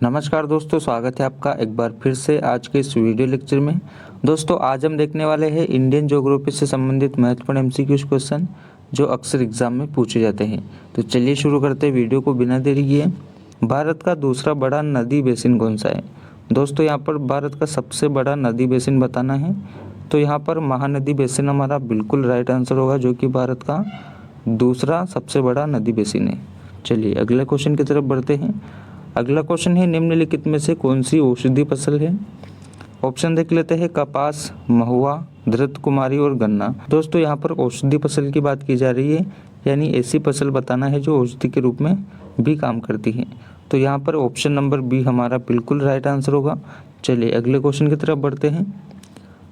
नमस्कार दोस्तों, स्वागत है आपका एक बार फिर से आज के इस वीडियो लेक्चर में। दोस्तों आज हम देखने वाले हैं इंडियन ज्योग्राफी से संबंधित महत्वपूर्ण एमसीक्यूज क्वेश्चन जो अक्सर एग्जाम में पूछे जाते हैं। तो चलिए शुरू करते हैं वीडियो को बिना देरी किए। भारत का दूसरा बड़ा नदी बेसिन कौन सा है? दोस्तों यहाँ पर भारत का सबसे बड़ा नदी बेसिन बताना है, तो यहाँ पर महानदी बेसिन हमारा बिल्कुल राइट आंसर होगा, जो कि भारत का दूसरा सबसे बड़ा नदी बेसिन है। चलिए अगले क्वेश्चन की तरफ बढ़ते हैं। अगला क्वेश्चन है, निम्नलिखित में से कौन सी औषधि फसल है? ऑप्शन देख लेते हैं, कपास, महुआ, धृत कुमारी और गन्ना। दोस्तों यहाँ पर औषधि फसल की बात की जा रही है, यानी ऐसी फसल बताना है जो औषधि के रूप में भी काम करती है। तो यहाँ पर ऑप्शन नंबर बी हमारा बिल्कुल राइट आंसर होगा। चलिए अगले क्वेश्चन की तरफ बढ़ते हैं।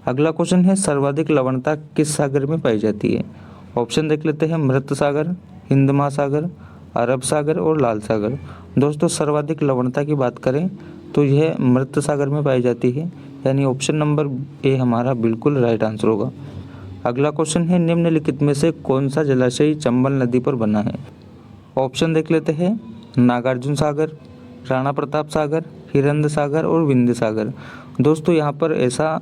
अगला क्वेश्चन है, सर्वाधिक लवणता किस सागर में पाई जाती है? ऑप्शन देख लेते हैं, मृत सागर, हिंद महासागर, अरब सागर और लाल सागर। दोस्तों सर्वाधिक लवणता की बात करें तो यह मृत सागर में पाई जाती है, यानी ऑप्शन नंबर ए हमारा बिल्कुल राइट आंसर होगा। अगला क्वेश्चन है, निम्नलिखित में से कौन सा जलाशय चंबल नदी पर बना है? ऑप्शन देख लेते हैं, नागार्जुन सागर, राणा प्रताप सागर, हिरंद सागर और विंध्य सागर। दोस्तों यहाँ पर ऐसा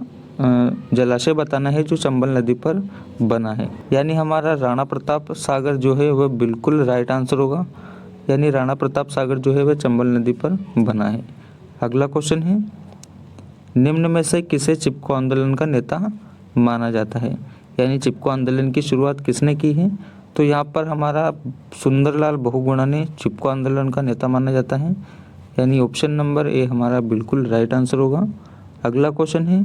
जलाशय बताना है जो चंबल नदी पर बना है, यानी हमारा राणा प्रताप सागर जो है वह बिल्कुल राइट आंसर होगा, यानी राणा प्रताप सागर जो है वह चंबल नदी पर बना है। अगला क्वेश्चन है, निम्न में से किसे चिपको आंदोलन का नेता माना जाता है? यानी चिपको आंदोलन की शुरुआत किसने की है? तो यहाँ पर हमारा सुंदरलाल बहुगुणा ने चिपको आंदोलन का नेता माना जाता है, यानी ऑप्शन नंबर ए हमारा बिल्कुल राइट आंसर होगा। अगला क्वेश्चन है,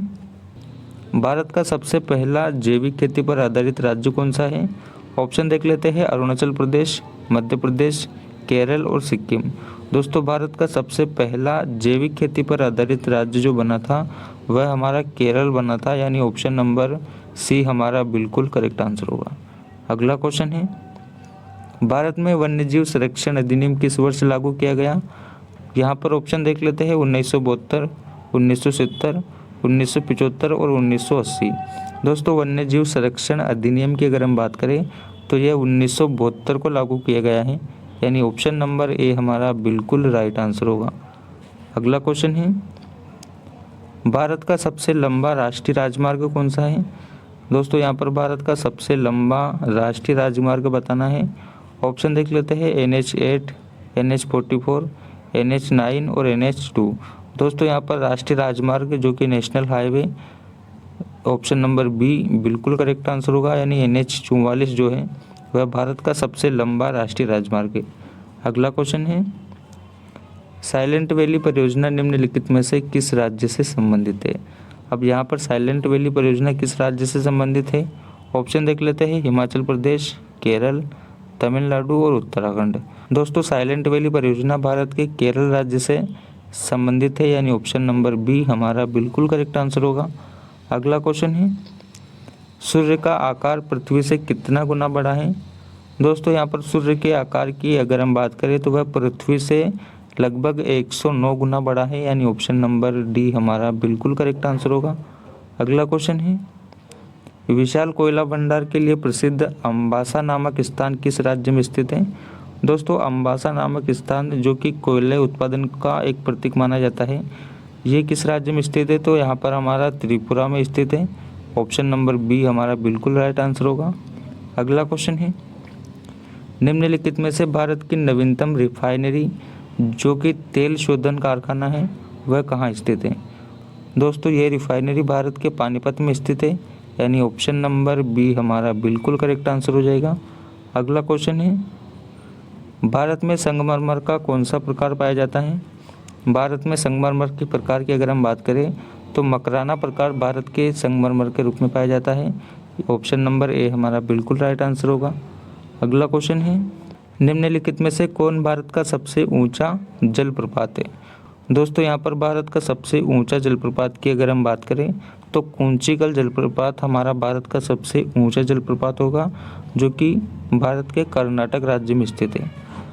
भारत का सबसे पहला जैविक खेती पर आधारित राज्य कौन सा है? ऑप्शन देख लेते हैं, अरुणाचल प्रदेश, मध्य प्रदेश, केरल और सिक्किम। दोस्तों भारत का सबसे पहला जैविक खेती पर आधारित राज्य जो बना था वह हमारा केरल बना था, यानी ऑप्शन नंबर सी हमारा बिल्कुल करेक्ट आंसर होगा। अगला क्वेश्चन है, भारत में वन्यजीव संरक्षण अधिनियम किस वर्ष लागू किया गया? यहाँ पर ऑप्शन देख लेते हैं, 1972, 1970, 1975 और 1980। दोस्तों वन्यजीव संरक्षण अधिनियम की अगर हम बात करें तो यह 1972 को लागू किया गया है, यानी ऑप्शन नंबर ए हमारा बिल्कुल राइट आंसर होगा। अगला क्वेश्चन है, भारत का सबसे लंबा राष्ट्रीय राजमार्ग कौन सा है? दोस्तों यहाँ पर भारत का सबसे लंबा राष्ट्रीय राजमार्ग बताना है। ऑप्शन देख लेते हैं, NH8, NH44, NH9 और NH2। दोस्तों यहाँ पर राष्ट्रीय राजमार्ग जो कि national highway, option number B बिल्कुल करेक्ट आंसर होगा, यानी NH44 जो है वह भारत का सबसे लंबा राष्ट्रीय राजमार्ग है। अगला क्वेश्चन है, साइलेंट वैली परियोजना निम्नलिखित में से किस राज्य से संबंधित है? अब यहाँ पर साइलेंट वैली परियोजना किस राज्य से संबंधित है? ऑप्शन देख लेते हैं, हिमाचल प्रदेश, केरल, तमिलनाडु और उत्तराखंड। दोस्तों साइलेंट वैली परियोजना भारत के केरल राज्य से संबंधित है, यानी ऑप्शन नंबर बी हमारा बिल्कुल करेक्ट आंसर होगा। अगला क्वेश्चन है, सूर्य का आकार पृथ्वी से कितना गुना बड़ा है? दोस्तों यहाँ पर सूर्य के आकार की अगर हम बात करें तो वह पृथ्वी से लगभग 109 गुना बड़ा है, यानी ऑप्शन नंबर डी हमारा बिल्कुल करेक्ट आंसर होगा। अगला क्वेश्चन है, विशाल कोयला भंडार के लिए प्रसिद्ध अम्बासा नामक स्थान किस राज्य में स्थित है? दोस्तों अम्बासा नामक स्थान जो कि कोयले उत्पादन का एक प्रतीक माना जाता है, ये किस राज्य में स्थित है? तो यहाँ पर हमारा त्रिपुरा में स्थित है, ऑप्शन नंबर बी हमारा बिल्कुल राइट आंसर होगा। अगला क्वेश्चन है, निम्नलिखित में से भारत की नवीनतम रिफाइनरी जो कि तेल शोधन कारखाना है वह कहाँ स्थित है? दोस्तों ये रिफाइनरी भारत के पानीपत में स्थित है, यानी ऑप्शन नंबर बी हमारा बिल्कुल करेक्ट आंसर हो जाएगा। अगला क्वेश्चन है, भारत में संगमरमर का कौन सा प्रकार पाया जाता है? भारत में संगमरमर के प्रकार की अगर हम बात करें तो मकराना प्रकार भारत के संगमरमर के रूप में पाया जाता है, ऑप्शन नंबर ए हमारा बिल्कुल राइट आंसर होगा। अगला क्वेश्चन है, निम्नलिखित में से कौन भारत का सबसे ऊंचा जलप्रपात है? दोस्तों यहाँ पर भारत का सबसे ऊंचा जलप्रपात की अगर हम बात करें तो कुंचिकल जलप्रपात हमारा भारत का सबसे ऊंचा जलप्रपात होगा, जो कि भारत के कर्नाटक राज्य में स्थित है।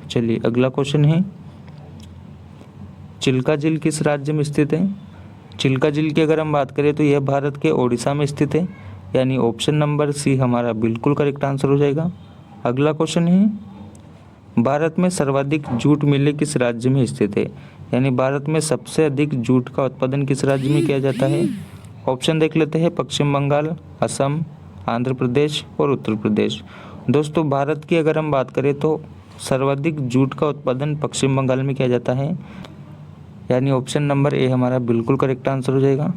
चलिए अगला क्वेश्चन है, चिल्का झील किस राज्य में स्थित है? चिल्का झील की अगर हम बात करें तो यह भारत के ओडिशा में स्थित है, यानी ऑप्शन नंबर सी हमारा बिल्कुल करेक्ट आंसर हो जाएगा। अगला क्वेश्चन है, भारत में सर्वाधिक जूट मिलें किस राज्य में स्थित है? यानी भारत में सबसे अधिक जूट का उत्पादन किस राज्य में किया जाता है? ऑप्शन देख लेते हैं, पश्चिम बंगाल, असम, आंध्र प्रदेश और उत्तर प्रदेश। दोस्तों भारत की अगर हम बात करें तो सर्वाधिक जूट का उत्पादन पश्चिम बंगाल में किया जाता है, यानी ऑप्शन नंबर ए हमारा बिल्कुल करेक्ट आंसर हो जाएगा।